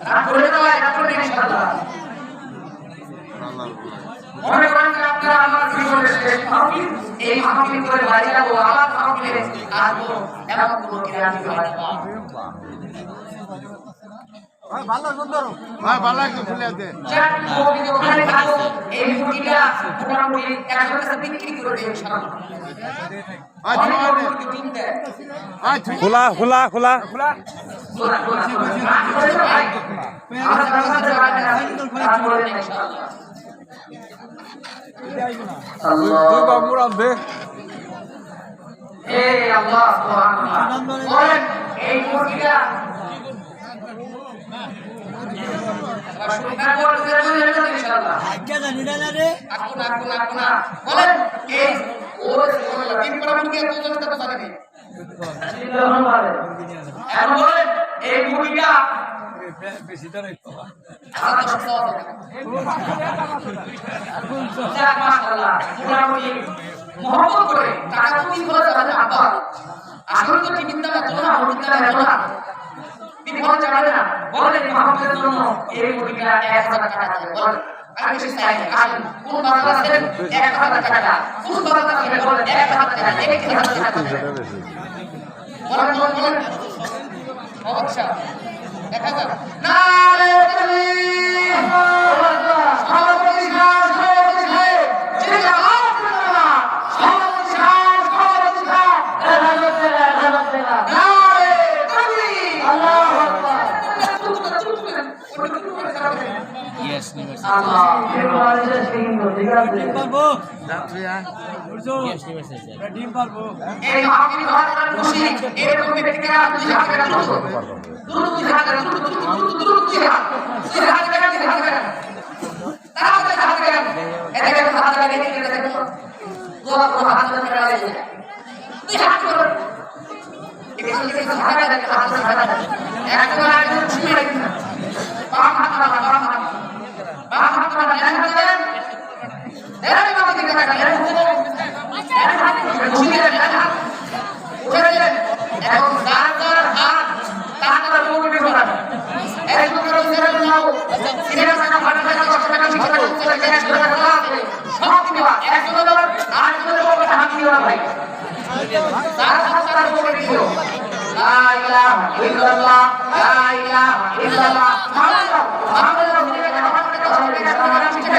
রাগ করে না ভাই, রাগ করে ইনশাআল্লাহ। মনে করেন যে আপনারা আমার জীবনের শেষ মাহফিল, এই মাহফিল করে বাড়ি যাবো, আবার মাহফিলে আসবো, এমন কোনো গ্যারান্টি হয় না। ভালো সুন্দর ভাই, ভালো একটু ফুলে আছে। ওখানে থাকো, এই মুরগিটা মোটামুটি 100 টাকা বিক্রি করে দিন ইনশাআল্লাহ। খোলা খোলা খোলা এই মুরগিটা মহব্বত করে টাকা তুমি বলে তাহলে আব্বা আসলে তো টিফিন দাম এত না, মুরগির দাম এত না, বিপদ যাবে না। বলেন মহব্বতের জন্য এই মুরগিটা 1000 টাকা দেবে। বলেন আমি কিছু চাই না, আসুন কোন বাজার আছেন 1000 টাকা, কোন বাজার আছেন বলেন 1000 টাকা, 1000 টাকা বলেন বলেন বলেন। আচ্ছা 1000 না রে তাকবীর, সভাপতি খান, সভাপতি খান, যেটা হাত না সভাপতি খান, সভাপতি খান, আলহামদুলিল্লাহ না রে তাকবীর, আল্লাহু আকবার। ইয়েস নিমেশ আল্লাহ এই বাড়িতে সিংহ ঠিক আছে পারবো ইয়েস নিমেশ ডিম পারবো। এই মাহফিল হওয়ার খুশি এরকম ব্যক্তিরা দুই হাত করে দুই হাত করে দুই হাত তাহলে হাত করে এদিকে হাত করে এদিকে দেখো দোয়া করো হাত করে রাখে দুই হাত করে এদিকে হাত করে হাত করে একবার আগে ছুঁয়ে রাখি বাম হাত না বাম হাত না এক হাত দেন এর বাম দিকে রাখা এর হাত ছুঁয়ে রাখা উঠে দেন এখন তার হাত তার মুখ করা এক করে উঠে নাও সিনেমা টাকা ফাটা টাকা 10 টাকা 20 টাকা 30 টাকা 100 টাকা সব দিবা এক করে দাও আর করে বলতে হাত দিও ভাই তার হাত তার মুখে দিও লা ইলাহা ইল্লাল্লাহ লা ইলাহা ইল্লাল্লাহ